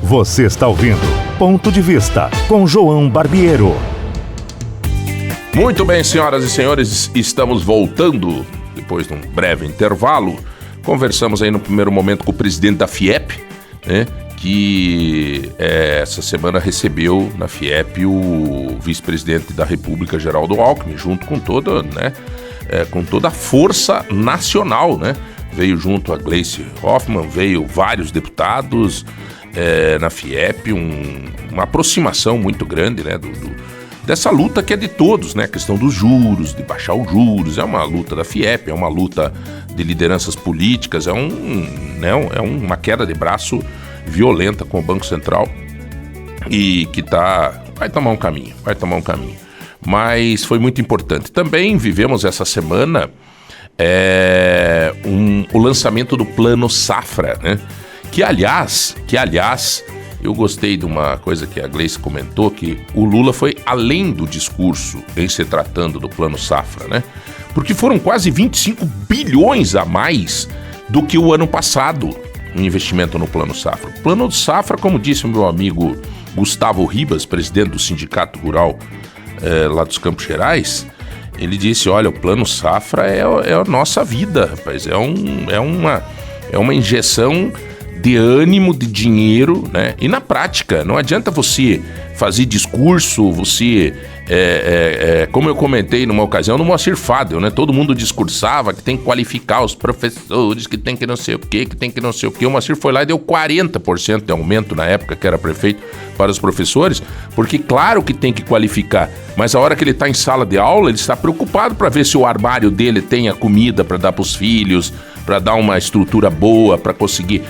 Você está ouvindo Ponto de Vista com João Barbiero. Muito bem, senhoras e senhores, estamos voltando depois de um breve intervalo. Conversamos aí no primeiro momento com o presidente da FIEP, né, que essa semana recebeu na FIEP o vice-presidente da República, Geraldo Alckmin, junto com toda, né, com toda a força nacional, né? Veio junto a Gleice Hoffmann, veio vários deputados na FIEP, uma aproximação muito grande, né, dessa luta que é de todos, né, a questão dos juros, de baixar os juros, é uma luta da FIEP, é uma luta de lideranças políticas, é uma queda de braço violenta com o Banco Central e que vai tomar um caminho, mas foi muito importante. Também vivemos essa semana o lançamento do Plano Safra, né? Que aliás, eu gostei de uma coisa que a Gleice comentou, que o Lula foi além do discurso em se tratando do Plano Safra, né? Porque foram quase 25 bilhões a mais do que o ano passado no investimento no Plano Safra. O Plano Safra, como disse o meu amigo Gustavo Ribas, presidente do Sindicato Rural lá dos Campos Gerais, ele disse, olha, o Plano Safra é a nossa vida, rapaz, é uma injeção de ânimo, de dinheiro, né? E na prática, não adianta você fazer discurso, como eu comentei numa ocasião no Moacir Fadel, né? Todo mundo discursava que tem que qualificar os professores, que tem que não sei o quê, O Moacir foi lá e deu 40% de aumento na época que era prefeito para os professores, porque claro que tem que qualificar, mas a hora que ele está em sala de aula, ele está preocupado para ver se o armário dele tem a comida para dar para os filhos, para dar uma estrutura boa, para conseguir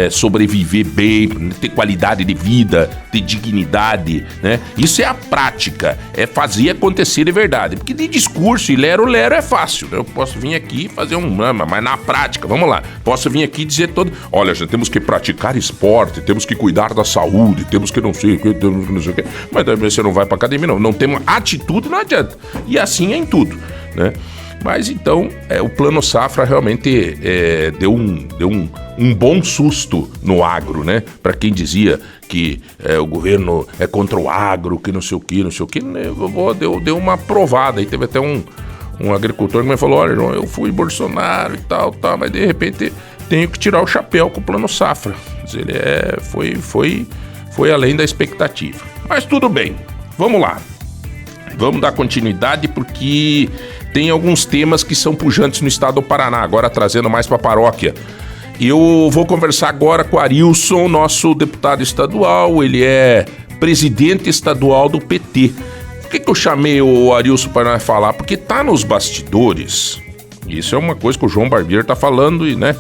sobreviver bem, ter qualidade de vida, ter dignidade, né? Isso é a prática, é fazer acontecer de verdade. Porque de discurso e lero-lero é fácil, né? Eu posso vir aqui fazer mas na prática, vamos lá, posso vir aqui dizer olha, já temos que praticar esporte, temos que cuidar da saúde, temos que não sei o que, mas daí você não vai pra academia, não tem atitude, não adianta. E assim é em tudo, né? Mas então, o Plano Safra realmente deu um bom susto no agro, né? Para quem dizia que o governo é contra o agro, que não sei o que, né? Deu uma provada. E teve até um agricultor que me falou, olha, eu fui Bolsonaro e tal, mas de repente tenho que tirar o chapéu com o Plano Safra. Ele foi além da expectativa. Mas tudo bem, vamos lá. Vamos dar continuidade porque tem alguns temas que são pujantes no estado do Paraná, agora trazendo mais para a paróquia. Eu vou conversar agora com o Arilson, nosso deputado estadual, ele é presidente estadual do PT. Por que eu chamei o Arilson para nós falar? Porque tá nos bastidores, isso é uma coisa que o João Barbiero tá falando, né?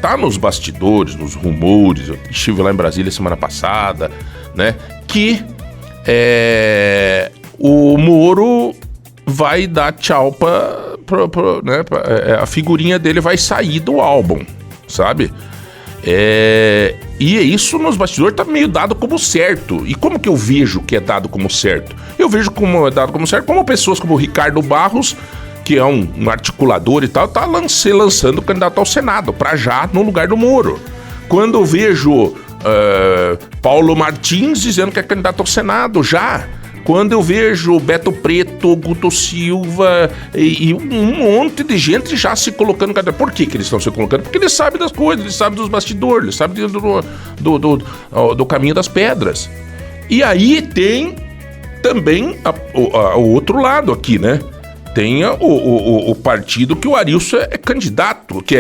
Tá nos bastidores, nos rumores, eu estive lá em Brasília semana passada, né? Que o Moro vai dar tchau né, a figurinha dele vai sair do álbum, sabe? E isso nos bastidores tá meio dado como certo. E como que eu vejo que é dado como certo? Eu vejo como é dado como certo como pessoas como o Ricardo Barros, que é um articulador e tal, tá lançando o candidato ao Senado, pra já no lugar do Moro. Quando eu vejo Paulo Martins dizendo que é candidato ao Senado, já. Quando eu vejo Beto Preto, Guto Silva e um monte de gente já se colocando... Por que eles estão se colocando? Porque eles sabem das coisas, eles sabem dos bastidores, eles sabem do caminho das pedras. E aí tem também o outro lado aqui, né? Tem o partido que o Arilson é candidato, que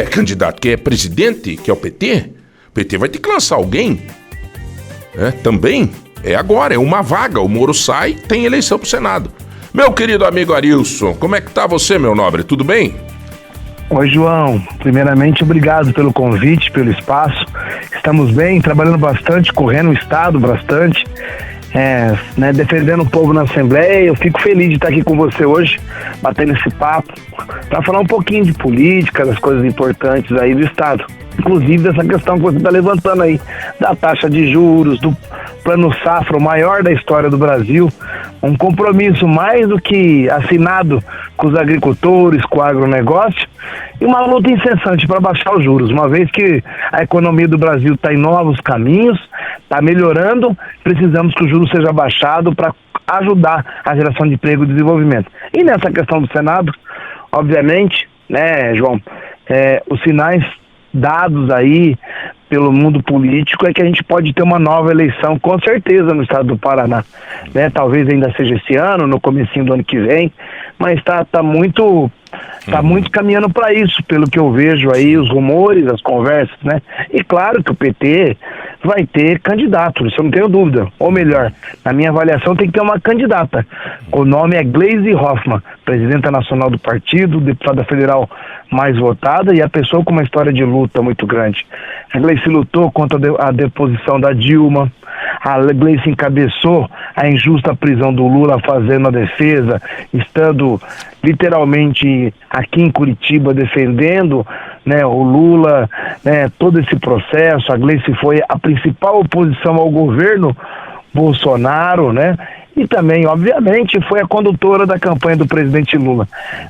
é presidente, que é o PT. O PT vai ter que lançar alguém, né? Também... agora, é uma vaga, o Moro sai, tem eleição pro Senado. Meu querido amigo Arilson, como é que tá você, meu nobre? Tudo bem? Oi, João. Primeiramente, obrigado pelo convite, pelo espaço. Estamos bem, trabalhando bastante, correndo o estado bastante, defendendo o povo na Assembleia. Eu fico feliz de estar aqui com você hoje, batendo esse papo, para falar um pouquinho de política, das coisas importantes aí do estado. Inclusive dessa questão que você está levantando aí, da taxa de juros, do Plano Safra, o maior da história do Brasil, um compromisso mais do que assinado com os agricultores, com o agronegócio, e uma luta incessante para baixar os juros, uma vez que a economia do Brasil está em novos caminhos, está melhorando, precisamos que o juro seja baixado para ajudar a geração de emprego e desenvolvimento. E nessa questão do Senado, obviamente, né, João, os sinais dados aí pelo mundo político é que a gente pode ter uma nova eleição, com certeza, no estado do Paraná, né? Talvez ainda seja esse ano, no comecinho do ano que vem, mas tá muito caminhando para isso, pelo que eu vejo aí, os rumores, as conversas, né? E claro que o PT vai ter candidato, isso eu não tenho dúvida. Ou melhor, na minha avaliação tem que ter uma candidata. O nome é Gleisi Hoffmann, presidenta nacional do partido, deputada federal mais votada e a pessoa com uma história de luta muito grande. A Gleisi lutou contra a deposição da Dilma, a Gleisi encabeçou a injusta prisão do Lula fazendo a defesa, estando literalmente aqui em Curitiba defendendo, né, o Lula, né, todo esse processo. A Gleisi foi a principal oposição ao governo Bolsonaro, né? E também, obviamente, foi a condutora da campanha do presidente Lula.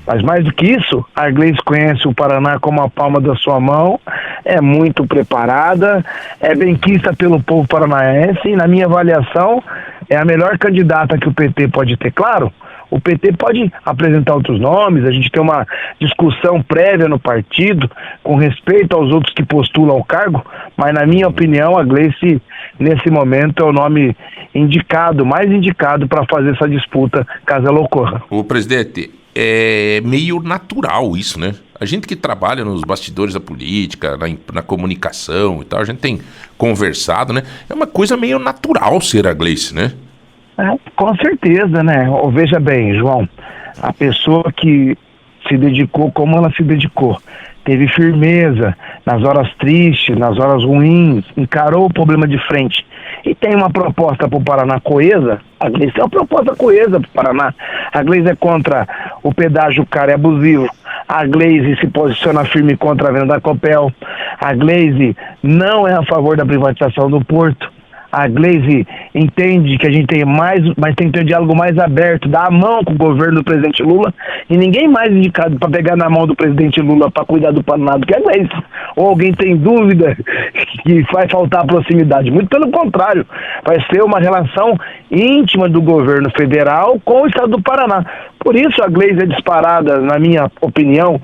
Mas mais do que isso, a Gleisi conhece o Paraná como a palma da sua mão, é muito preparada, é benquista pelo povo paranaense e, na minha avaliação, é a melhor candidata que o PT pode ter. Claro, o PT pode apresentar outros nomes, a gente tem uma discussão prévia no partido com respeito aos outros que postulam o cargo, mas na minha opinião a Gleisi, nesse momento, é o nome indicado, mais indicado para fazer essa disputa, caso ela ocorra. O presidente, é meio natural isso, né? A gente que trabalha nos bastidores da política, na comunicação e tal, a gente tem conversado, né? É uma coisa meio natural ser a Gleisi, né? Com certeza, né? Veja bem, João, a pessoa que se dedicou como ela se dedicou, teve firmeza nas horas tristes, nas horas ruins, encarou o problema de frente e tem uma proposta para o Paraná coesa. A Gleisi é uma proposta coesa para o Paraná. A Gleisi é contra o pedágio caro e abusivo. A Gleisi se posiciona firme contra a venda da Copel. A Gleisi não é a favor da privatização do porto. A Gleisi entende que a gente tem mas tem que ter um diálogo mais aberto, dar a mão com o governo do presidente Lula, e ninguém mais indicado para pegar na mão do presidente Lula para cuidar do Paraná do que a Gleisi. Ou alguém tem dúvida que vai faltar proximidade? Muito pelo contrário, vai ser uma relação íntima do governo federal com o estado do Paraná. Por isso a Gleisi é disparada, na minha opinião,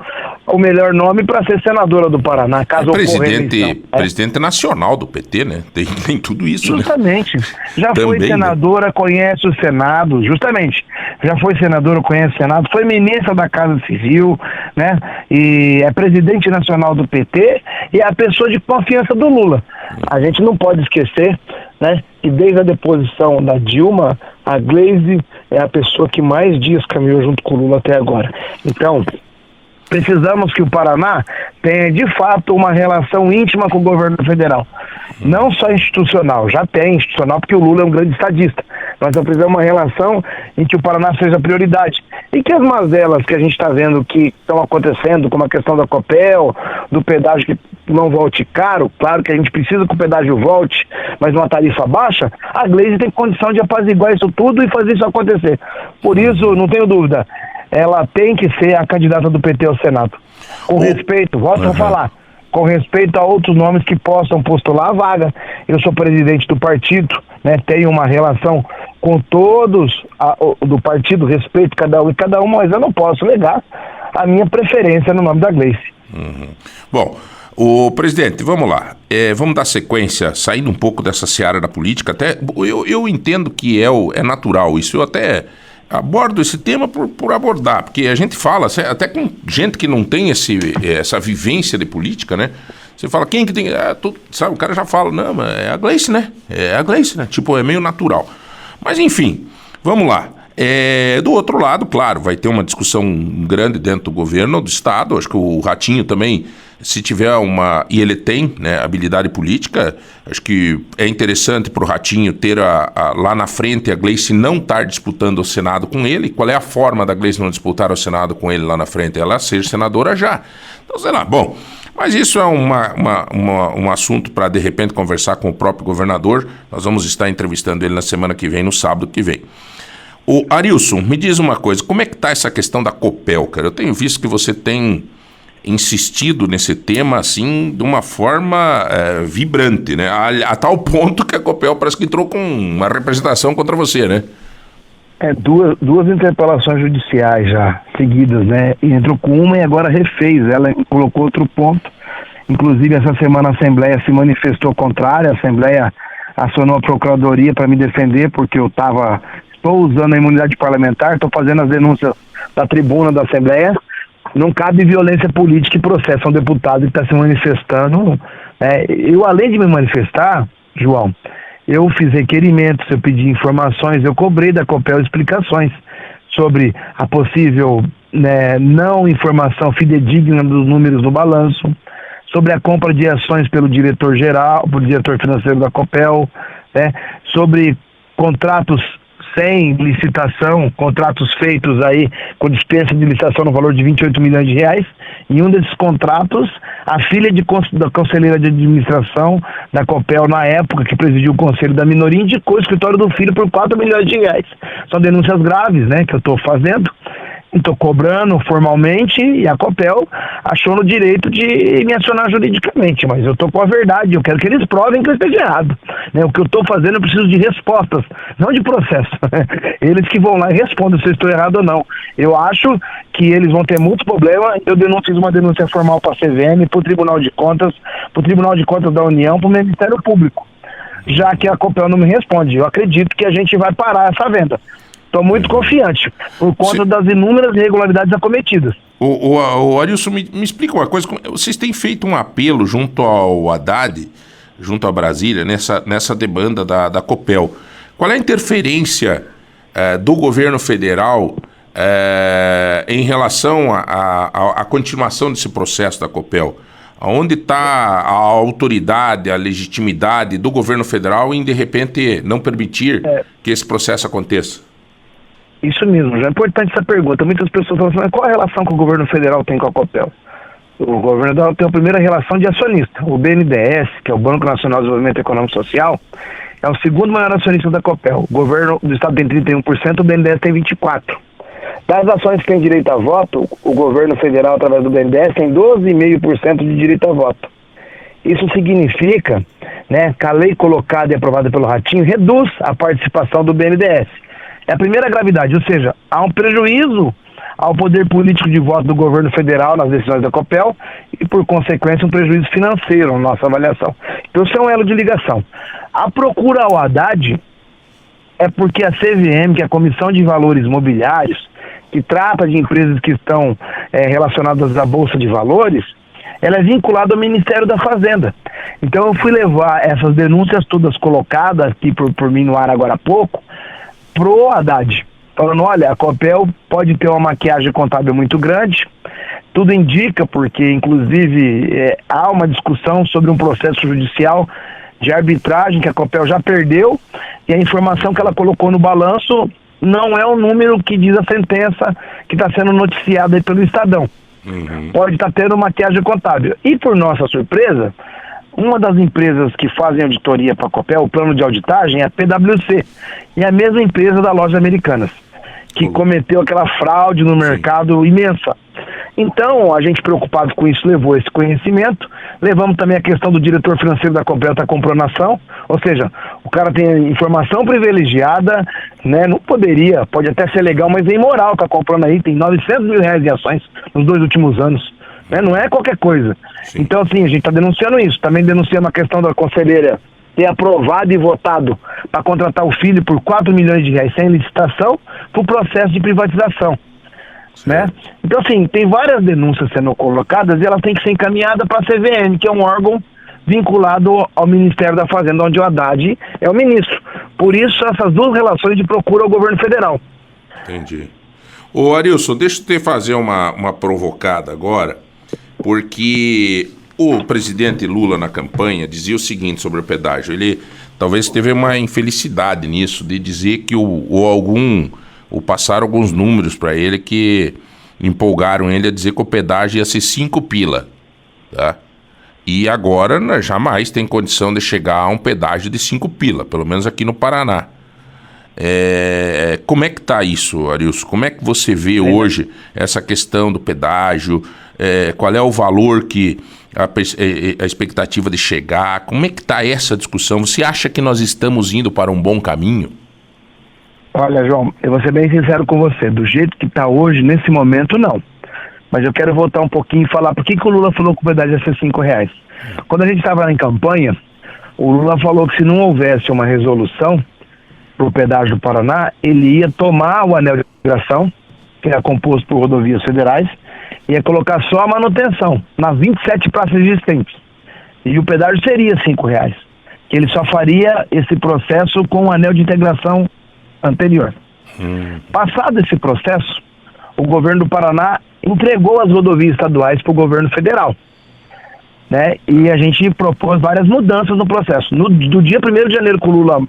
o melhor nome para ser senadora do Paraná, caso ocorra eleição. Presidente nacional do PT, né? Tem tudo isso, justamente, né? Já Também, foi senadora, né? Conhece o Senado, justamente. Já foi senadora, conhece o Senado, foi ministra da Casa Civil, né? E é presidente nacional do PT e é a pessoa de confiança do Lula. A gente não pode esquecer, né, que desde a deposição da Dilma, a Gleisi é a pessoa que mais dias caminhou junto com o Lula até agora. Então, precisamos que o Paraná tenha, de fato, uma relação íntima com o governo federal. Não só institucional, já tem institucional, porque o Lula é um grande estadista. Nós precisamos de uma relação em que o Paraná seja prioridade. E que as mazelas que a gente está vendo que estão acontecendo, como a questão da Copel, do pedágio que não volte caro, claro que a gente precisa que o pedágio volte, mas numa tarifa baixa, a Gleisi tem condição de apaziguar isso tudo e fazer isso acontecer. Por isso, não tenho dúvida, ela tem que ser a candidata do PT ao Senado. Com respeito, volto a falar, com respeito a outros nomes que possam postular a vaga. Eu sou presidente do partido, né, tenho uma relação com todos do partido, respeito cada um e cada um, mas eu não posso negar a minha preferência no nome da Gleisi. Bom, o presidente, vamos lá, vamos dar sequência, saindo um pouco dessa seara da política, até eu entendo que é natural isso, eu até abordo esse tema por abordar, porque a gente fala, até com gente que não tem essa vivência de política, né? Você fala, quem que tem... sabe, o cara já fala, não, mas é a Gleisi, né? É a Gleisi, né? Tipo, é meio natural. Mas, enfim, vamos lá. Do outro lado, claro, vai ter uma discussão grande dentro do governo, do Estado. Acho que o Ratinho também, se tiver e ele tem, né, habilidade política, acho que é interessante para o Ratinho ter lá na frente a Gleisi não estar disputando o Senado com ele. Qual é a forma da Gleisi não disputar o Senado com ele lá na frente? Ela ser senadora já. Então, sei lá, bom... Mas isso é um assunto para, de repente, conversar com o próprio governador. Nós vamos estar entrevistando ele na semana que vem, no sábado que vem. O Arilson, me diz uma coisa, como é que está essa questão da Copel, cara? Eu tenho visto que você tem insistido nesse tema, assim, de uma forma vibrante, né? A tal ponto que a Copel parece que entrou com uma representação contra você, né? Duas interpelações judiciais já seguidas, né? E entrou com uma e agora refez. Ela colocou outro ponto. Inclusive, essa semana a Assembleia se manifestou contrária. A Assembleia acionou a Procuradoria para me defender, porque estou usando a imunidade parlamentar, estou fazendo as denúncias da tribuna da Assembleia. Não cabe violência política e processo a um deputado que está se manifestando. Eu, além de me manifestar, João, eu fiz requerimentos, eu pedi informações, eu cobrei da Copel explicações sobre a possível não informação fidedigna dos números do balanço, sobre a compra de ações pelo diretor-geral, pelo diretor financeiro da Copel, sobre contratos sem licitação, contratos feitos aí com dispensa de licitação no valor de 28 milhões de reais. Em um desses contratos, a filha da conselheira de administração da Copel, na época, que presidiu o conselho da minoria, indicou o escritório do filho por 4 milhões de reais. São denúncias graves, né, que eu estou fazendo. Estou cobrando formalmente e a Copel achou no direito de me acionar juridicamente, mas eu estou com a verdade, eu quero que eles provem que eu esteja errado. O que eu estou fazendo, eu preciso de respostas, não de processo. Eles que vão lá e respondem se eu estou errado ou não. Eu acho que eles vão ter muito problema. Eu fiz uma denúncia formal para a CVM, para o Tribunal de Contas da União, para o Ministério Público, já que a Copel não me responde. Eu acredito que a gente vai parar essa venda. Estou muito confiante, por conta das inúmeras irregularidades acometidas. O Arilson, me explica uma coisa. Vocês têm feito um apelo junto ao Haddad, junto a Brasília, nessa demanda da Copel. Qual é a interferência do governo federal em relação à continuação desse processo da Copel? Onde está a autoridade, a legitimidade do governo federal em, de repente, não permitir que esse processo aconteça? Isso mesmo, já é importante essa pergunta. Muitas pessoas falam assim, qual a relação que o governo federal tem com a Copel? O governo federal tem a primeira relação de acionista. O BNDES, que é o Banco Nacional de Desenvolvimento Econômico e Social, é o segundo maior acionista da Copel. O governo do estado tem 31%, o BNDES tem 24%. Das ações que têm direito a voto, o governo federal, através do BNDES, tem 12,5% de direito a voto. Isso significa, que a lei colocada e aprovada pelo Ratinho reduz a participação do BNDES. É a primeira gravidade, ou seja, há um prejuízo ao poder político de voto do governo federal nas decisões da Copel e, por consequência, um prejuízo financeiro na nossa avaliação. Então, isso é um elo de ligação. A procura ao Haddad é porque a CVM, que é a Comissão de Valores Mobiliários, que trata de empresas que estão relacionadas à Bolsa de Valores, ela é vinculada ao Ministério da Fazenda. Então, eu fui levar essas denúncias todas colocadas aqui por mim no ar agora há pouco, pro Haddad, falando, olha, a Copel pode ter uma maquiagem contábil muito grande, tudo indica, porque inclusive há uma discussão sobre um processo judicial de arbitragem que a Copel já perdeu, e a informação que ela colocou no balanço não é o número que diz a sentença que está sendo noticiada aí pelo Estadão. Pode estar tendo maquiagem contábil. E por nossa surpresa, uma das empresas que fazem auditoria para a Copel, o plano de auditagem, é a PwC. E é a mesma empresa da Lojas Americanas, que cometeu aquela fraude no mercado imensa. Então, a gente preocupado com isso levou esse conhecimento. Levamos também a questão do diretor financeiro da Copel estar comprando ação. Ou seja, o cara tem informação privilegiada, não poderia, pode até ser legal, mas é imoral estar comprando aí. Tem 900 mil reais em ações nos 2 últimos anos. Não é qualquer coisa. Sim. Então, assim, a gente está denunciando isso. Também denunciando a questão da conselheira ter aprovado e votado para contratar o filho por 4 milhões de reais sem licitação para o processo de privatização. Então, assim, tem várias denúncias sendo colocadas e elas têm que ser encaminhadas para a CVM, que é um órgão vinculado ao Ministério da Fazenda, onde o Haddad é o ministro. Por isso, essas duas relações de procura ao governo federal. Entendi. Ô Arilson, deixa eu te fazer uma provocada agora, porque o presidente Lula na campanha dizia o seguinte sobre o pedágio. Ele talvez teve uma infelicidade nisso, de dizer que passaram alguns números para ele que empolgaram ele a dizer que o pedágio ia ser 5 pila, tá? E agora jamais tem condição de chegar a um pedágio de 5 pila, pelo menos aqui no Paraná. Como é que está isso, Arilson? Como é que você vê hoje essa questão do pedágio? qual é o valor que a expectativa de chegar? Como é que está essa discussão? Você acha que nós estamos indo para um bom caminho? Olha, João, eu vou ser bem sincero com você. Do jeito que está hoje, nesse momento, não. Mas eu quero voltar um pouquinho e falar por que o Lula falou que o pedágio ia ser R$5. Quando a gente estava em campanha, o Lula falou que se não houvesse uma resolução para o pedágio do Paraná, ele ia tomar o anel de integração, que é composto por rodovias federais, e ia colocar só a manutenção nas 27 praças existentes. E o pedágio seria R$5, que ele só faria esse processo com o anel de integração anterior. Passado esse processo, o governo do Paraná entregou as rodovias estaduais para o governo federal, né? E a gente propôs várias mudanças no processo. Do dia 1º de janeiro que o Lula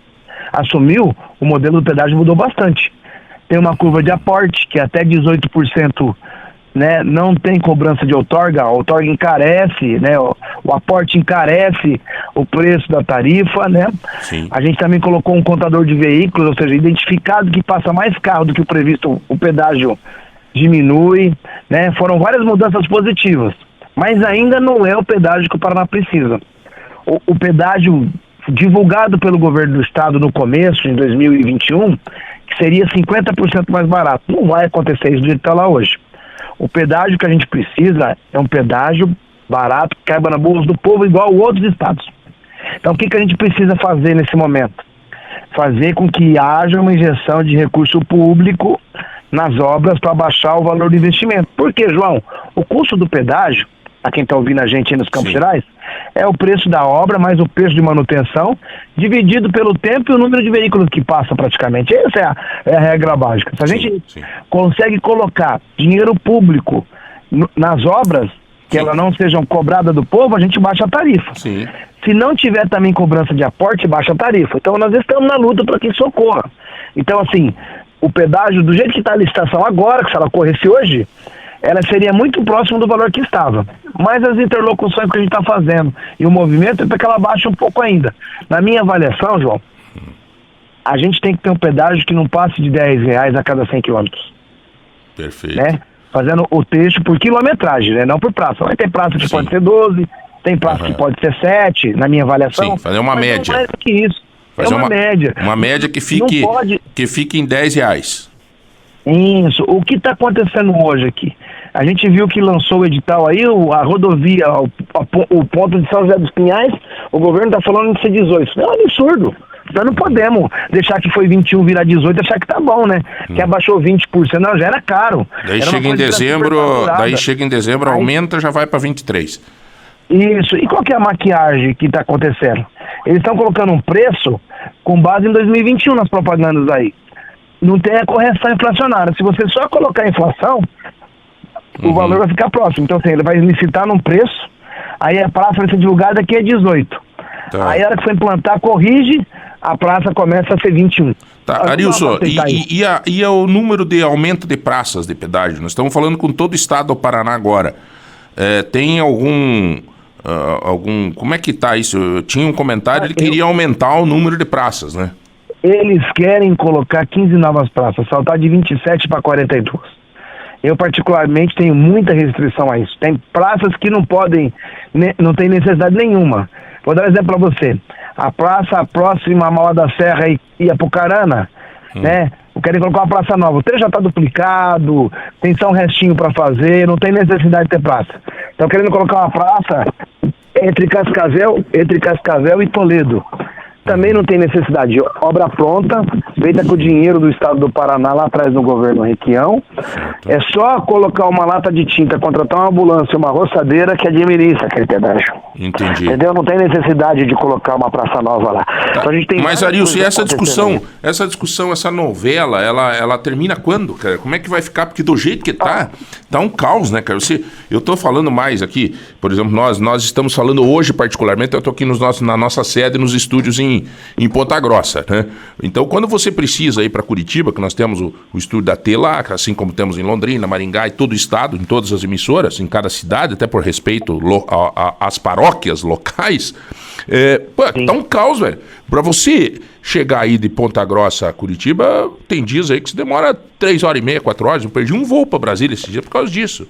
assumiu, o modelo do pedágio mudou bastante. Tem uma curva de aporte, que até 18%, né, não tem cobrança de outorga, a outorga encarece, né, o aporte encarece o preço da tarifa, né? Sim. A gente também colocou um contador de veículos, ou seja, identificado que passa mais carro do que o previsto, o pedágio diminui, né? Foram várias mudanças positivas, mas ainda não é o pedágio que o Paraná precisa. O pedágio divulgado pelo governo do estado no começo, em 2021, que seria 50% mais barato. Não vai acontecer isso do jeito que está lá hoje. O pedágio que a gente precisa é um pedágio barato, que caiba na bolsa do povo igual outros estados. Então o que a gente precisa fazer nesse momento? Fazer com que haja uma injeção de recurso público nas obras para baixar o valor do investimento. Por quê, João? O custo do pedágio, a quem está ouvindo a gente aí nos Campos Gerais, é o preço da obra mais o preço de manutenção, dividido pelo tempo e o número de veículos que passa praticamente. Essa é a regra básica. Se a gente consegue colocar dinheiro público nas obras, que elas não sejam cobradas do povo, a gente baixa a tarifa. Sim. Se não tiver também cobrança de aporte, baixa a tarifa. Então nós estamos na luta para que isso ocorra. Então, assim, o pedágio, do jeito que está a licitação agora, que se ela ocorresse hoje, ela seria muito próximo do valor que estava. Mas as interlocuções que a gente está fazendo e o movimento é para que ela baixe um pouco ainda. Na minha avaliação, João, a gente tem que ter um pedágio que não passe de R$10 a cada 100 quilômetros. Perfeito. Né? Fazendo o trecho por quilometragem, né? Não por praça. Vai ter praça que pode ser 12, tem praça que pode ser 7, na minha avaliação. Sim, fazer uma média. Não mais do que isso. Fazer uma média. Uma média que fique, que fique em R$10. Isso. O que está acontecendo hoje aqui? A gente viu que lançou o edital aí, a rodovia, o ponto de São José dos Pinhais, o governo está falando de ser 18. Isso é um absurdo. Nós não podemos deixar que foi 21 virar 18 e achar que tá bom, né? Que abaixou 20%, não, já era caro. Daí era chega em dezembro, aumenta, já vai para 23. Isso. E qual que é a maquiagem que está acontecendo? Eles estão colocando um preço com base em 2021 nas propagandas aí. Não tem a correção inflacionária. Se você só colocar a inflação, o valor vai ficar próximo. Então, assim, ele vai licitar num preço, aí a praça vai ser divulgada aqui é 18. Tá. Aí a hora que for implantar, corrige, a praça começa a ser 21. Tá, Arilson, e o número de aumento de praças de pedágio? Nós estamos falando com todo o estado do Paraná agora. Tem algum... como é que tá isso? Eu tinha um comentário, ele queria aumentar o número de praças, né? Eles querem colocar 15 novas praças, saltar de 27 para 42. Eu, particularmente, tenho muita restrição a isso. Tem praças que não podem, não tem necessidade nenhuma. Vou dar um exemplo para você. A praça próxima a Mauá da Serra e Apucarana, né? Querem colocar uma praça nova. O trecho já está duplicado, tem só um restinho para fazer, não tem necessidade de ter praça. Estão querendo colocar uma praça entre Cascavel e Toledo. Também não tem necessidade. Obra pronta, feita com o dinheiro do estado do Paraná, lá atrás no governo Requião. É só colocar uma lata de tinta, contratar uma ambulância, uma roçadeira que administra aquele pedágio. Entendi. Entendeu? Não tem necessidade de colocar uma praça nova lá. Tá. Então a gente tem. Mas, Arilson, e essa discussão, essa novela, ela termina quando, cara? Como é que vai ficar? Porque do jeito que tá um caos, né, cara? Eu tô falando mais aqui, por exemplo, nós estamos falando hoje particularmente, eu tô aqui na nossa sede, nos estúdios em Ponta Grossa, né? Então, quando você precisa ir para Curitiba, que nós temos o estúdio da T lá, assim como temos em Londrina, Maringá e todo o estado, em todas as emissoras, em cada cidade, até por respeito às paróquias locais, tá um caos, velho. Para você chegar aí de Ponta Grossa a Curitiba, tem dias aí que se demora 3 horas e meia, 4 horas. Eu perdi um voo para Brasília esse dia por causa disso.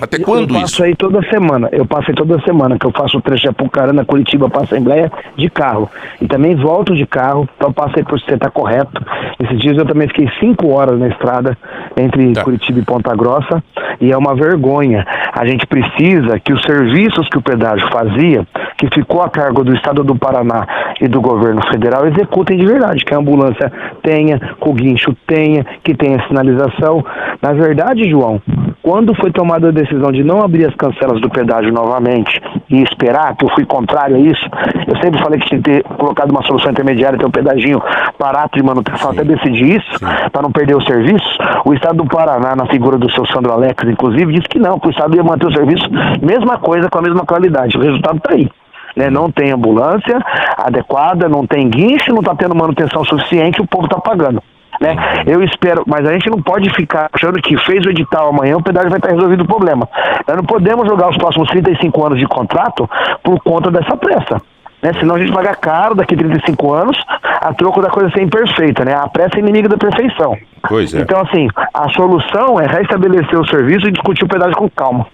Até quando eu passo aí toda semana. Eu passo aí toda semana, que eu faço o trecho de Apucarana, Curitiba para Assembleia de carro. E também volto de carro, então passei por você, tá correto. Esses dias eu também fiquei 5 horas na estrada entre Curitiba e Ponta Grossa, e é uma vergonha. A gente precisa que os serviços que o pedágio fazia, que ficou a cargo do Estado do Paraná e do governo federal, executem de verdade, que a ambulância tenha, que o guincho tenha, que tenha sinalização. Na verdade, João, quando foi tomada a decisão de não abrir as cancelas do pedágio novamente e esperar, que eu fui contrário a isso, eu sempre falei que tinha que ter colocado uma solução intermediária, ter um pedaginho barato de manutenção, até decidir isso, para não perder o serviço. O Estado do Paraná, na figura do seu Sandro Alex, inclusive, disse que não, que o Estado ia manter o serviço, mesma coisa, com a mesma qualidade. O resultado está aí. Né? Não tem ambulância adequada, não tem guincho, não está tendo manutenção suficiente, o povo está pagando. Né? Eu espero, mas a gente não pode ficar achando que fez o edital amanhã, o pedágio vai estar resolvido o problema. Nós não podemos jogar os próximos 35 anos de contrato por conta dessa pressa. Né? Senão a gente paga caro daqui a 35 anos a troco da coisa ser imperfeita. Né? A pressa é inimiga da perfeição. Pois é. Então, assim, a solução é restabelecer o serviço e discutir o pedágio com calma.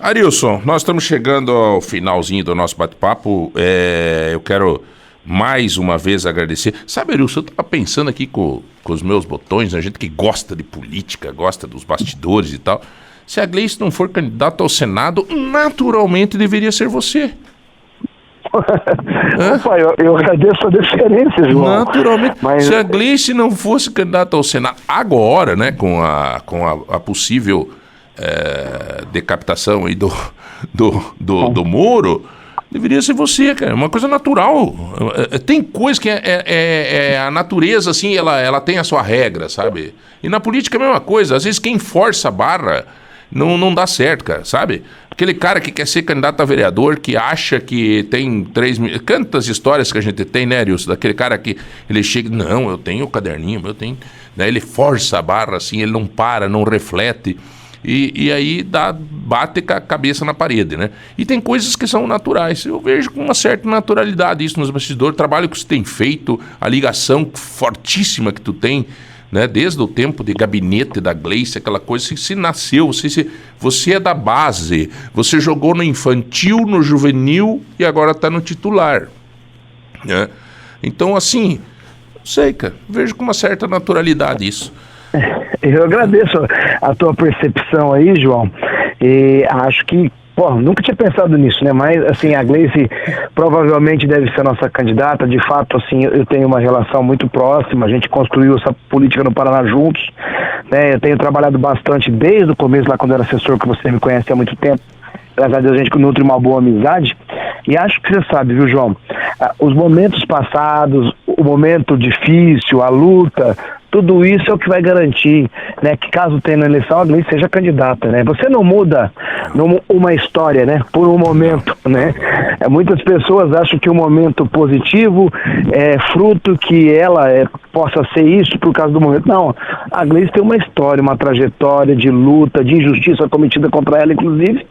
Arilson, nós estamos chegando ao finalzinho do nosso bate-papo. Eu quero mais uma vez agradecer. Sabe, Arilson, eu estava pensando aqui com os meus botões, a gente que gosta de política, gosta dos bastidores e tal. Se a Gleice não for candidata ao Senado, naturalmente deveria ser você. Opa, eu agradeço a deferência, João. Naturalmente. Mas... Se a Gleice não fosse candidata ao Senado, agora, né, com a possível decapitação aí do Moro, deveria ser você, cara. Uma coisa natural. Tem coisa que a natureza, assim, ela tem a sua regra, sabe? E na política é a mesma coisa. Às vezes quem força a barra não dá certo, cara, sabe? Aquele cara que quer ser candidato a vereador, que acha que tem 3 mil... Quantas histórias que a gente tem, né, Arilson? Daquele cara que ele chega... Não, eu tenho o caderninho, eu tenho... Né? Ele força a barra, assim, ele não para, não reflete... E aí bate com a cabeça na parede, né? E tem coisas que são naturais. Eu vejo com uma certa naturalidade isso nos bastidores. O trabalho que você tem feito, a ligação fortíssima que tu tem, né? Desde o tempo de gabinete da Gleice, aquela coisa, você nasceu, você é da base. Você jogou no infantil, no juvenil e agora está no titular, né? Então, assim, não sei, cara, vejo com uma certa naturalidade isso. Eu agradeço a tua percepção aí, João, e acho que, nunca tinha pensado nisso, né, mas, assim, a Gleice provavelmente deve ser a nossa candidata. De fato, assim, eu tenho uma relação muito próxima, a gente construiu essa política no Paraná juntos, né, eu tenho trabalhado bastante desde o começo, lá quando eu era assessor, que você me conhece há muito tempo. Graças a Deus a gente nutre uma boa amizade. E acho que você sabe, viu, João? Os momentos passados, o momento difícil, a luta, tudo isso é o que vai garantir, né, que caso tenha na eleição, a Gleice seja candidata, né? Você não muda uma história, né, por um momento, né? Muitas pessoas acham que o momento positivo é fruto que ela possa ser isso por causa do momento. Não, a Gleice tem uma história, uma trajetória de luta, de injustiça cometida contra ela, inclusive,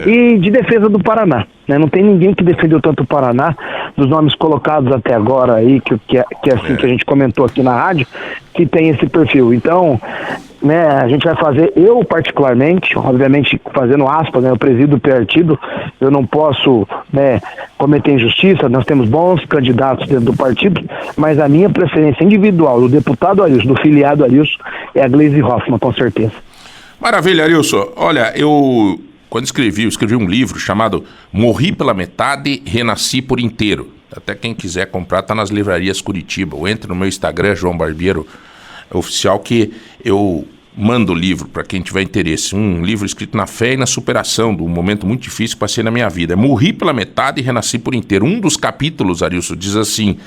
e de defesa do Paraná, né? Não tem ninguém que defendeu tanto o Paraná, dos nomes colocados até agora aí, que é assim que a gente comentou aqui na rádio, que tem esse perfil. Então, né, a gente vai fazer, eu particularmente, obviamente fazendo aspas, né, eu presido o partido, eu não posso, né, cometer injustiça, nós temos bons candidatos dentro do partido, mas a minha preferência individual, do deputado Arilson, do filiado Arilson, é a Gleice Hoffmann, com certeza. Maravilha, Arilson. Olha, quando escrevi um livro chamado Morri pela Metade, Renasci por Inteiro. Até quem quiser comprar, tá nas livrarias Curitiba. Ou entre no meu Instagram, João Barbeiro Oficial, que eu mando o livro para quem tiver interesse. Um livro escrito na fé e na superação de um momento muito difícil que passei na minha vida. Morri pela metade e renasci por inteiro. Um dos capítulos, Arilson, diz assim,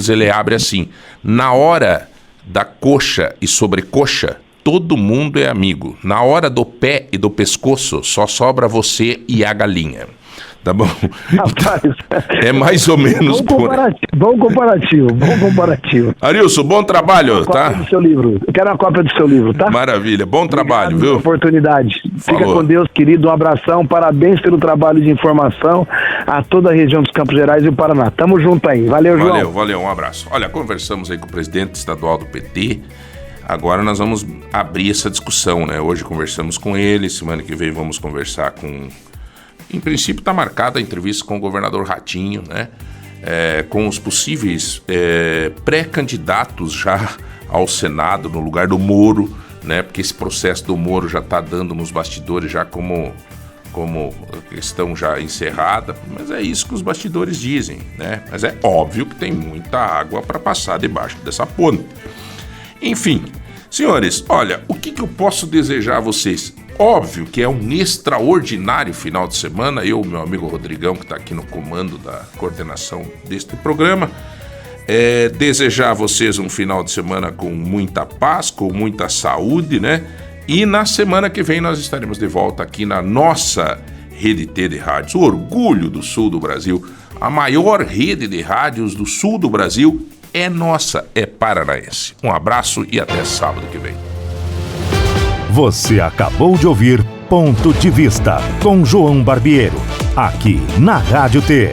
ele abre assim: na hora da coxa e sobrecoxa, todo mundo é amigo. Na hora do pé e do pescoço, só sobra você e a galinha. Tá bom? Rapaz, é mais ou menos por aí. Bom comparativo. Arilson, bom trabalho, tá? Do seu livro. Eu quero uma cópia do seu livro, tá? Maravilha, bom trabalho, viu? Oportunidade. Falou. Fica com Deus, querido. Um abração, parabéns pelo trabalho de informação a toda a região dos Campos Gerais e o Paraná. Tamo junto aí. Valeu, João. Valeu, um abraço. Olha, conversamos aí com o presidente estadual do PT, Agora nós vamos abrir essa discussão, né? Hoje conversamos com ele, semana que vem vamos conversar com... Em princípio está marcada a entrevista com o governador Ratinho, né? Com os possíveis pré-candidatos já ao Senado no lugar do Moro, né? Porque esse processo do Moro já está dando nos bastidores já como questão já encerrada, mas é isso que os bastidores dizem, né? Mas é óbvio que tem muita água para passar debaixo dessa ponte. Enfim, senhores, olha, o que eu posso desejar a vocês? Óbvio que é um extraordinário final de semana. Eu, meu amigo Rodrigão, que está aqui no comando da coordenação deste programa, desejar a vocês um final de semana com muita paz, com muita saúde, né? E na semana que vem nós estaremos de volta aqui na nossa Rede T de rádios, o orgulho do sul do Brasil, a maior rede de rádios do sul do Brasil é nossa, é paranaense. Um abraço e até sábado que vem. Você acabou de ouvir Ponto de Vista com João Barbiero, aqui na Rádio T.